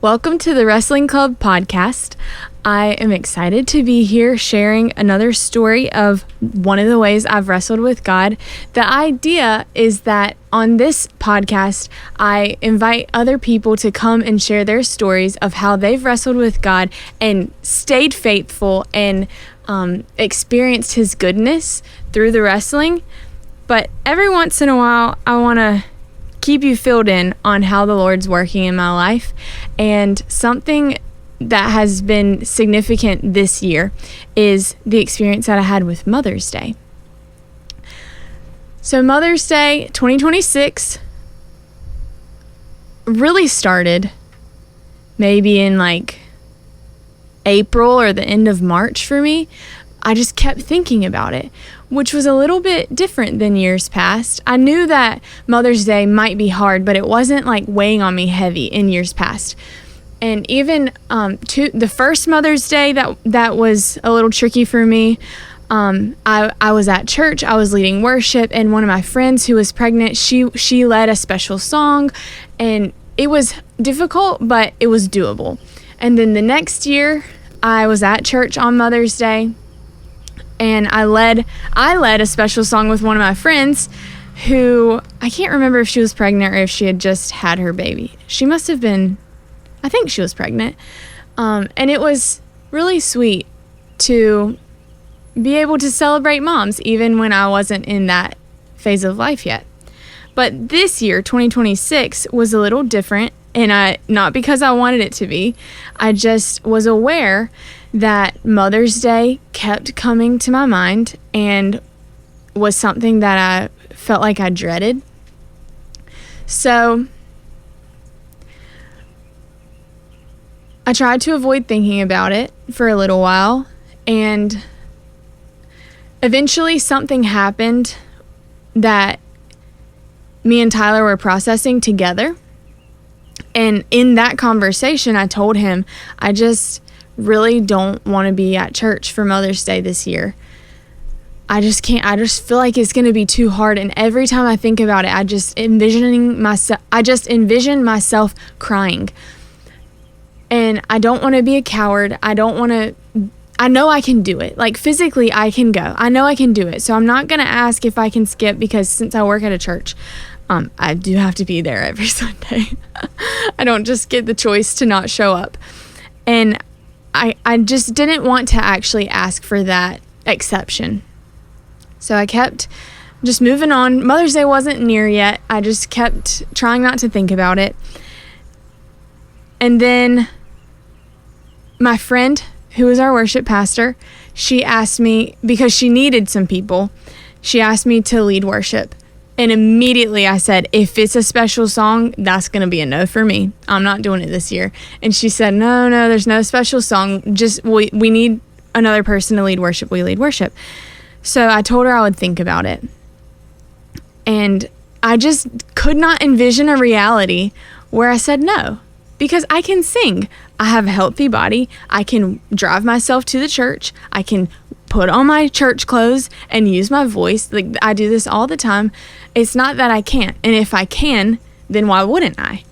Welcome to the Wrestling Club podcast. I am excited to be here sharing another story of one of the ways I've wrestled with God. The idea is that on this podcast, I invite other people to come and share their stories of how they've wrestled with God and stayed faithful and experienced His goodness through the wrestling. But every once in a while, I want to keep you filled in on how the Lord's working in my life. And something that has been significant this year is the experience that I had with Mother's Day. So Mother's Day 2026 really started maybe in like April or the end of March for me. I just kept thinking about it, which was a little bit different than years past. I knew that Mother's Day might be hard, but it wasn't like weighing on me heavy in years past. And even the first Mother's Day that was a little tricky for me. I was at church, I was leading worship, and one of my friends who was pregnant, she led a special song, and it was difficult, but it was doable. And then the next year, I was at church on Mother's Day, and I led a special song with one of my friends who, I can't remember if she was pregnant or if she had just had her baby. She must have been, I think she was pregnant. And it was really sweet to be able to celebrate moms even when I wasn't in that phase of life yet. But this year, 2026, was a little different, and not because I wanted it to be. I just was aware that Mother's Day kept coming to my mind and was something that I felt like I dreaded. So I tried to avoid thinking about it for a little while, and eventually something happened that me and Tyler were processing together. And in that conversation, I told him, I just really don't want to be at church for Mother's Day this year. I just can't. I just feel like it's going to be too hard. And every time I think about it, I just envision myself crying. And I don't want to be a coward. I know I can do it. Like physically, I can go. I know I can do it. So I'm not going to ask if I can skip, because since I work at a church, I do have to be there every Sunday. I don't just get the choice to not show up. And I just didn't want to actually ask for that exception. So I kept just moving on. Mother's Day wasn't near yet. I just kept trying not to think about it. And then my friend, who was our worship pastor, she asked me, because she needed some people, she asked me to lead worship. And immediately I said, if it's a special song, that's going to be a no for me. I'm not doing it this year. And she said, no, there's no special song. Just we need another person to lead worship. We lead worship. So I told her I would think about it. And I just could not envision a reality where I said no, because I can sing. I have a healthy body. I can drive myself to the church. I can put on my church clothes and use my voice. Like, I do this all the time. It's not that I can't. And if I can, then why wouldn't I?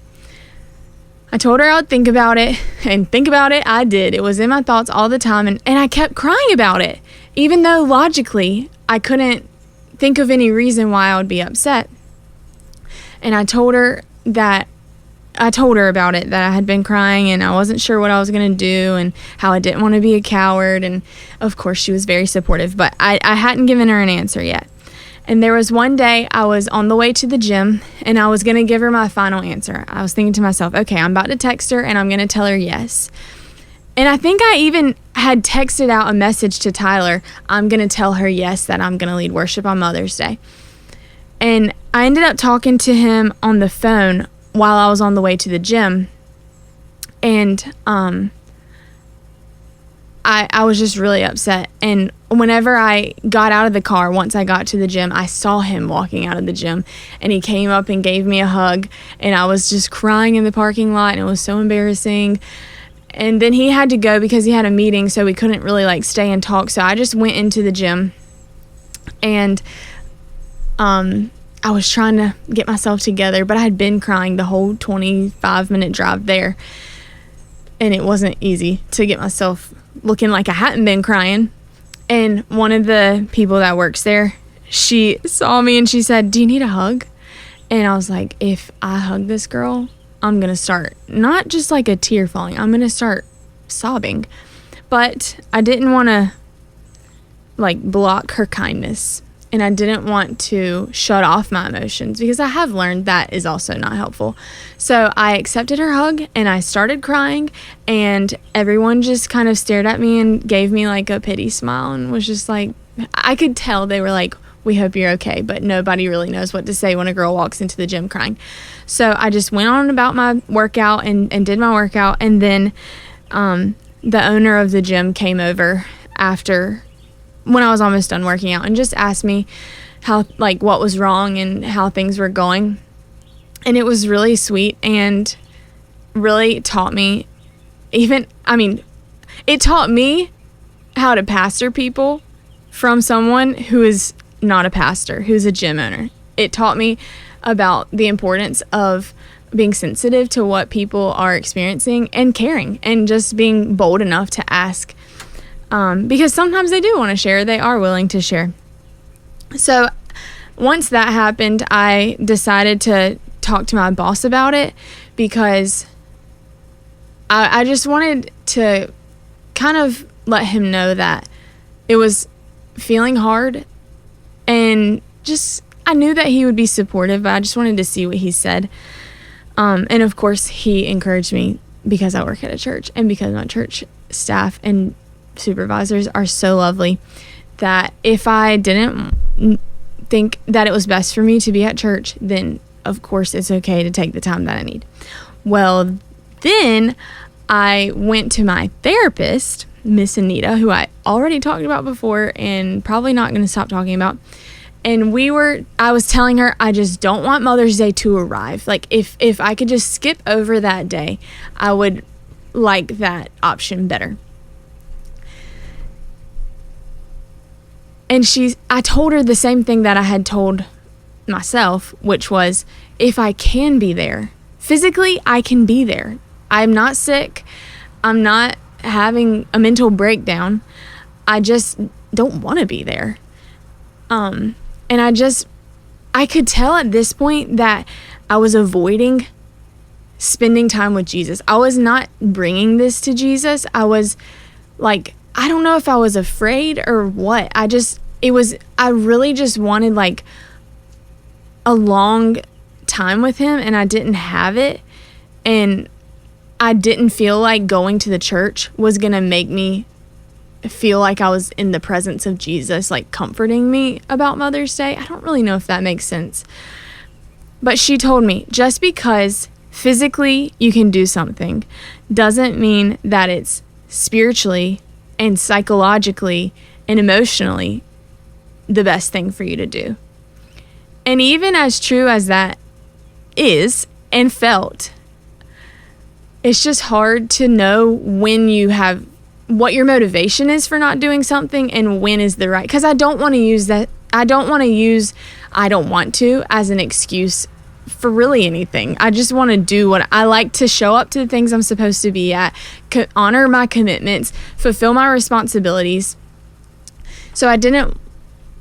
I told her I would think about it, and think about it I did. It was in my thoughts all the time, and I kept crying about it, even though logically I couldn't think of any reason why I would be upset. And I told her about it, that I had been crying and I wasn't sure what I was going to do and how I didn't want to be a coward. And of course she was very supportive, but I hadn't given her an answer yet. And there was one day I was on the way to the gym and I was going to give her my final answer. I was thinking to myself, okay, I'm about to text her and I'm going to tell her yes. And I think I even had texted out a message to Tyler, I'm going to tell her yes, that I'm going to lead worship on Mother's Day. And I ended up talking to him on the phone while I was on the way to the gym. And I was just really upset. And whenever I got out of the car, once I got to the gym, I saw him walking out of the gym, and he came up and gave me a hug, and I was just crying in the parking lot, and it was so embarrassing. And then he had to go because he had a meeting, so we couldn't really like stay and talk. So I just went into the gym, and I was trying to get myself together, but I had been crying the whole 25-minute drive there. and it wasn't easy to get myself looking like I hadn't been crying. And one of the people that works there, she saw me and she said, "Do you need a hug?" And I was like, if I hug this girl, I'm going to start, not just like a tear falling, I'm going to start sobbing. But I didn't want to like block her kindness, and I didn't want to shut off my emotions, because I have learned that is also not helpful. So I accepted her hug and I started crying, and everyone just kind of stared at me and gave me like a pity smile and was just like, I could tell they were like, "We hope you're okay," but nobody really knows what to say when a girl walks into the gym crying. So I just went on about my workout and did my workout, and then the owner of the gym came over after, when I was almost done working out, and just asked me how, like, what was wrong and how things were going. And it was really sweet and really taught me it taught me how to pastor people from someone who is not a pastor, who's a gym owner. It taught me about the importance of being sensitive to what people are experiencing and caring, and just being bold enough to ask, because sometimes they do want to share, they are willing to share. So once that happened, I decided to talk to my boss about it, because I just wanted to kind of let him know that it was feeling hard, and just, I knew that he would be supportive, but I just wanted to see what he said. And of course he encouraged me, because I work at a church, and because my church staff and supervisors are so lovely, that if I didn't think that it was best for me to be at church, then of course it's okay to take the time that I need. Well, then I went to my therapist, Miss Anita, who I already talked about before and probably not going to stop talking about. And I was telling her, I just don't want Mother's Day to arrive. Like, if I could just skip over that day, I would like that option better. And I told her the same thing that I had told myself, which was, if I can be there, physically, I can be there. I'm not sick. I'm not having a mental breakdown. I just don't want to be there. And I could tell at this point that I was avoiding spending time with Jesus. I was not bringing this to Jesus. I was like, I don't know if I was afraid or what. I really just wanted like a long time with him, and I didn't have it. And I didn't feel like going to the church was going to make me feel like I was in the presence of Jesus, like comforting me about Mother's Day. I don't really know if that makes sense. But she told me, just because physically you can do something doesn't mean that it's spiritually and psychologically and emotionally the best thing for you to do. And even as true as that is and felt, it's just hard to know when you have what your motivation is for not doing something and when is the right, because I don't want to use I don't want to as an excuse for really anything. I just want to do what I like, to show up to the things I'm supposed to be at, honor my commitments, fulfill my responsibilities. So I didn't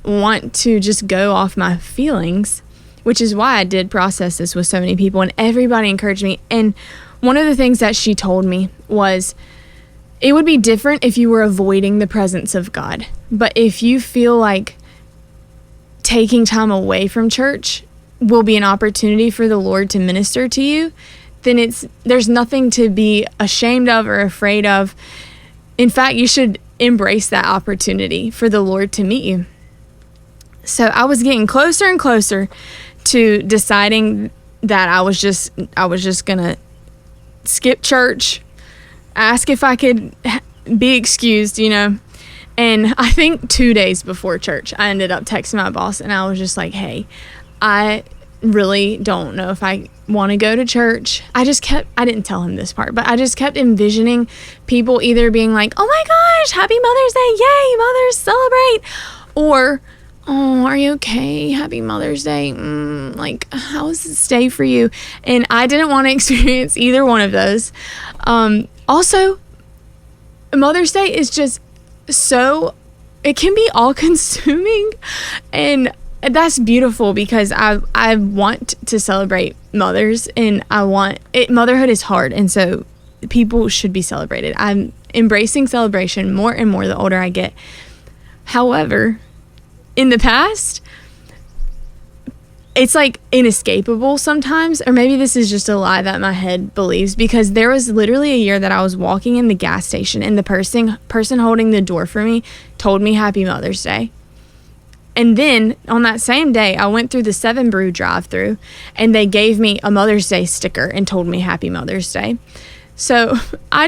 want to just go off my feelings, which is why I did process this with so many people, and everybody encouraged me. And one of the things that she told me was, it would be different if you were avoiding the presence of God. But if you feel like taking time away from church will be an opportunity for the Lord to minister to you, then there's nothing to be ashamed of or afraid of. In fact, you should embrace that opportunity for the Lord to meet you. So I was getting closer and closer to deciding that I was just gonna skip church, ask if I could be excused, And I think 2 days before church, I ended up texting my boss, and I was just like, hey, I really don't know if I want to go to church. I didn't tell him this part, but I just kept envisioning people either being like, oh my gosh, happy Mother's Day, yay, mothers, celebrate, or oh, are you okay? Happy Mother's Day. Like, how was this day for you? And I didn't want to experience either one of those. Also, Mother's Day is just so, it can be all consuming, and that's beautiful because I want to celebrate mothers, and I want it. Motherhood is hard, and so people should be celebrated. I'm embracing celebration more and more the older I get. However, in the past, it's like inescapable sometimes, or maybe this is just a lie that my head believes, because there was literally a year that I was walking in the gas station and the person holding the door for me told me Happy Mother's Day. And then on that same day, I went through the 7 Brew drive-thru and they gave me a Mother's Day sticker and told me Happy Mother's Day. So I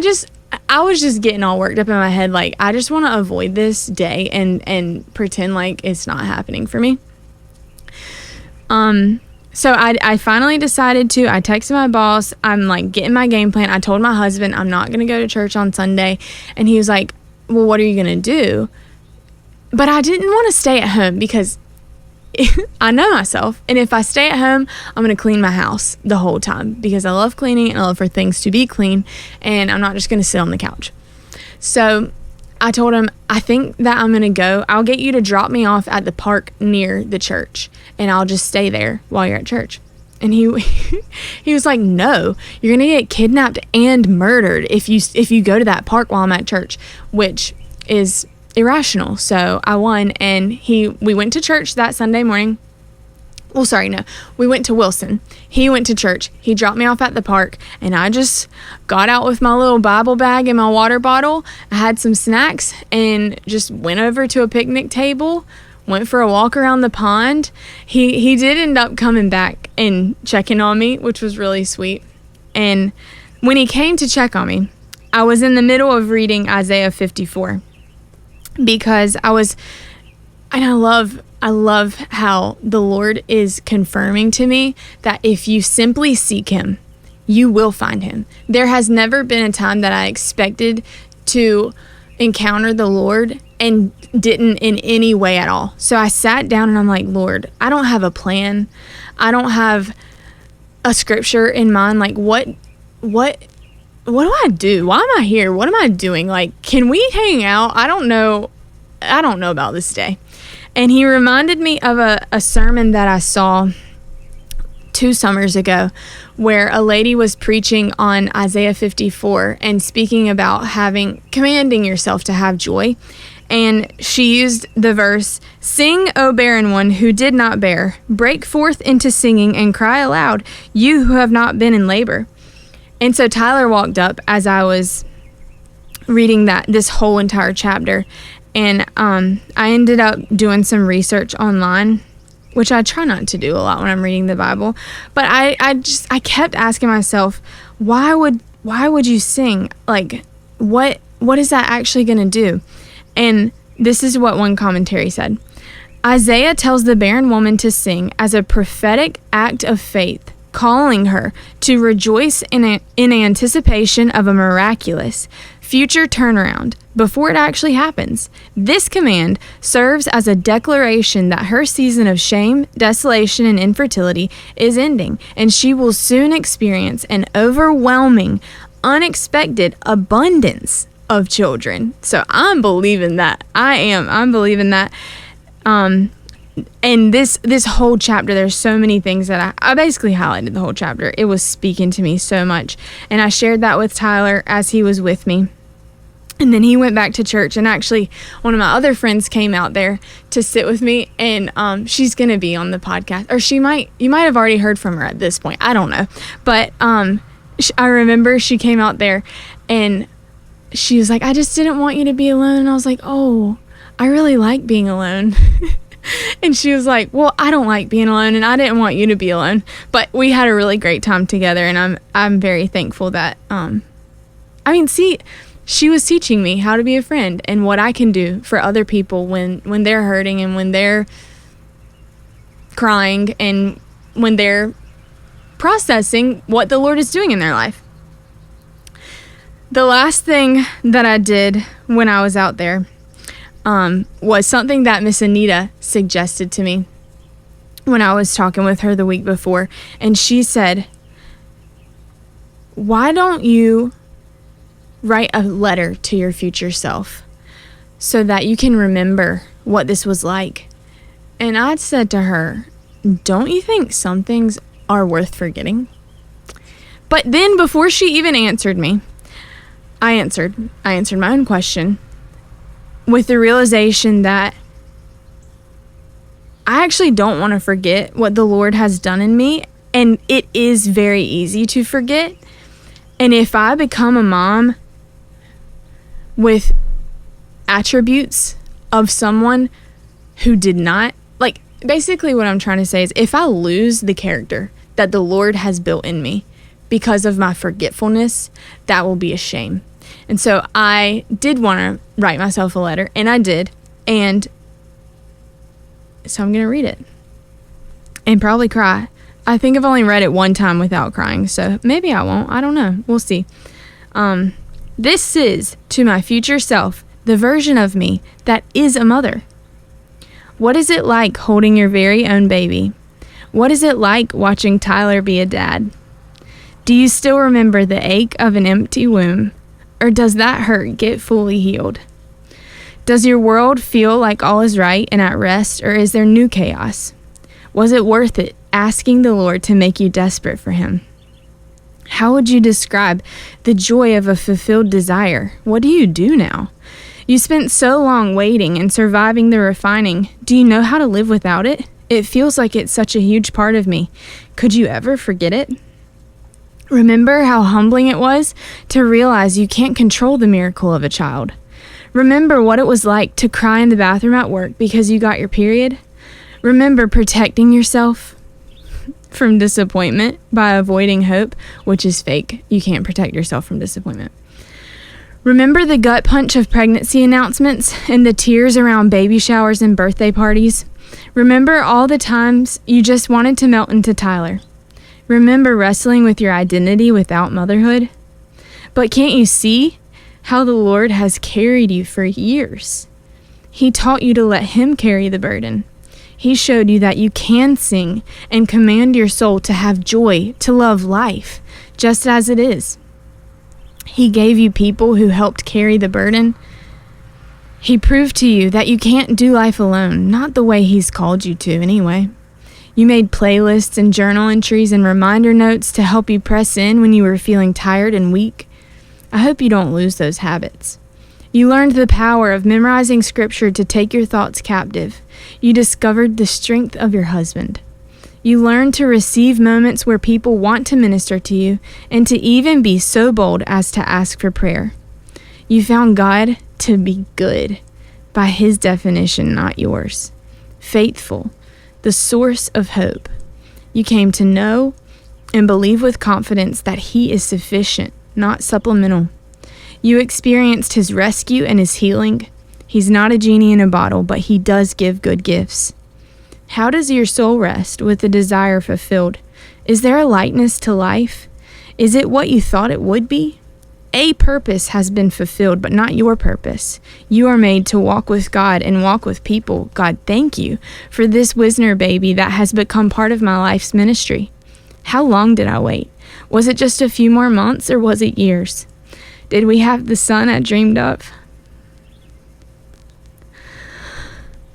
was just getting all worked up in my head, like, I just want to avoid this day and pretend like it's not happening for me. So I finally decided to, I texted my boss, I'm like getting my game plan. I told my husband I'm not going to go to church on Sunday. And he was like, well, what are you going to do? But I didn't want to stay at home because I know myself. And if I stay at home, I'm going to clean my house the whole time because I love cleaning and I love for things to be clean. And I'm not just going to sit on the couch. So I told him, I think that I'm going to go. I'll get you to drop me off at the park near the church and I'll just stay there while you're at church. And he was like, no, you're going to get kidnapped and murdered if you go to that park while I'm at church, which is irrational. So I won, and we went to church that Sunday morning. Well, sorry, no, we went to Wilson. He went to church. He dropped me off at the park, and I just got out with my little Bible bag and my water bottle. I had some snacks and just went over to a picnic table, went for a walk around the pond. He did end up coming back and checking on me, which was really sweet. And when he came to check on me, I was in the middle of reading Isaiah 54. Because I love how the Lord is confirming to me that if you simply seek him, you will find him. There has never been a time that I expected to encounter the Lord and didn't in any way at all. So I sat down and I'm like, Lord, I don't have a plan. I don't have a scripture in mind. Like, what do I do? Why am I here? What am I doing? Like, can we hang out? I don't know about this day. And he reminded me of a sermon that I saw 2 summers ago where a lady was preaching on Isaiah 54 and speaking about commanding yourself to have joy. And she used the verse, "Sing, O barren one who did not bear. Break forth into singing and cry aloud, you who have not been in labor." And so Tyler walked up as I was reading this whole entire chapter, and I ended up doing some research online, which I try not to do a lot when I'm reading the Bible. But I kept asking myself, why would you sing? Like, what is that actually going to do? And this is what one commentary said. Isaiah tells the barren woman to sing as a prophetic act of faith, calling her to rejoice in anticipation of a miraculous future turnaround before it actually happens. This command serves as a declaration that her season of shame, desolation, and infertility is ending, and she will soon experience an overwhelming, unexpected abundance of children. So I'm believing that. I'm believing that. And this whole chapter, there's so many things that I basically highlighted the whole chapter. It was speaking to me so much. And I shared that with Tyler as he was with me. And then he went back to church, and actually one of my other friends came out there to sit with me, and she's going to be on the podcast, or you might have already heard from her at this point. I don't know. But I remember she came out there and she was like, I just didn't want you to be alone. And I was like, oh, I really like being alone. And she was like, well, I don't like being alone, and I didn't want you to be alone. But we had a really great time together, and I'm very thankful that, she was teaching me how to be a friend and what I can do for other people when they're hurting and when they're crying and when they're processing what the Lord is doing in their life. The last thing that I did when I was out there, was something that Miss Anita suggested to me when I was talking with her the week before. And she said, why don't you write a letter to your future self so that you can remember what this was like? And I said to her, don't you think some things are worth forgetting? But then before she even answered me, I answered my own question with the realization that I actually don't want to forget what the Lord has done in me. And it is very easy to forget. And if I become a mom with attributes of someone who did not, like, basically what I'm trying to say is, if I lose the character that the Lord has built in me because of my forgetfulness, that will be a shame. And so I did want to write myself a letter, and I did. And so I'm going to read it and probably cry. I think I've only read it one time without crying, so maybe I won't. I don't know. We'll see. This is to my future self, the version of me that is a mother. What is it like holding your very own baby? What is it like watching Tyler be a dad? Do you still remember the ache of an empty womb? Or does that hurt get fully healed? Does your world feel like all is right and at rest, or is there new chaos? Was it worth it asking the Lord to make you desperate for Him? How would you describe the joy of a fulfilled desire? What do you do now? You spent so long waiting and surviving the refining. Do you know how to live without it? It feels like it's such a huge part of me. Could you ever forget it? Remember how humbling it was to realize you can't control the miracle of a child. Remember what it was like to cry in the bathroom at work because you got your period. Remember protecting yourself from disappointment by avoiding hope, which is fake. You can't protect yourself from disappointment. Remember the gut punch of pregnancy announcements and the tears around baby showers and birthday parties. Remember all the times you just wanted to melt into Tyler. Remember wrestling with your identity without motherhood? But can't you see how the Lord has carried you for years? He taught you to let Him carry the burden. He showed you that you can sing and command your soul to have joy, to love life, just as it is. He gave you people who helped carry the burden. He proved to you that you can't do life alone, not the way He's called you to anyway. You made playlists and journal entries and reminder notes to help you press in when you were feeling tired and weak. I hope you don't lose those habits. You learned the power of memorizing scripture to take your thoughts captive. You discovered the strength of your husband. You learned to receive moments where people want to minister to you and to even be so bold as to ask for prayer. You found God to be good by His definition, not yours. Faithful, the source of hope. You came to know and believe with confidence that He is sufficient, not supplemental. You experienced His rescue and His healing. He's not a genie in a bottle, but He does give good gifts. How does your soul rest with the desire fulfilled? Is there a lightness to life? Is it what you thought it would be? A purpose has been fulfilled, but not your purpose. You are made to walk with God and walk with people. God, thank you for this Whisner baby that has become part of my life's ministry. How long did I wait? Was it just a few more months, or was it years? Did we have the son I dreamed of?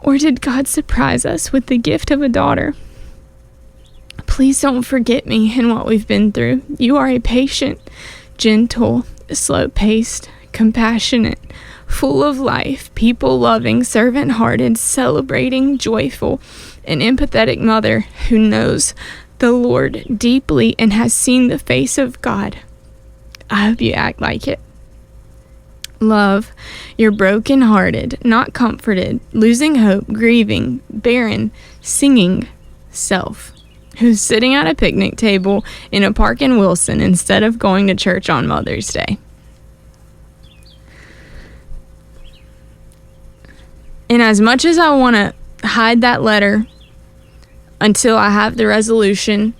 Or did God surprise us with the gift of a daughter? Please don't forget me and what we've been through. You are a patient, gentle, slow-paced, compassionate, full of life, people-loving, servant-hearted, celebrating, joyful, and empathetic mother who knows the Lord deeply and has seen the face of God. I hope you act like it. Love your broken-hearted, not comforted, losing hope, grieving, barren, singing self, who's sitting at a picnic table in a park in Wilson instead of going to church on Mother's Day. And as much as I want to hide that letter until I have the resolution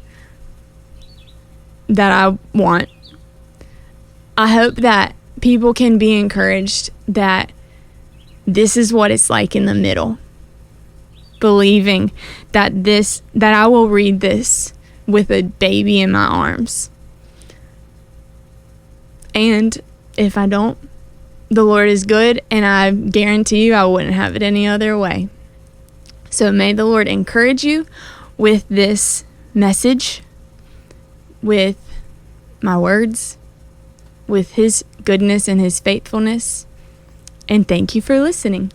that I want, I hope that people can be encouraged that this is what it's like in the middle. Believing that I will read this with a baby in my arms. And if I don't, the Lord is good, and I guarantee you I wouldn't have it any other way. So may the Lord encourage you with this message, with my words, with His goodness and His faithfulness. And thank you for listening.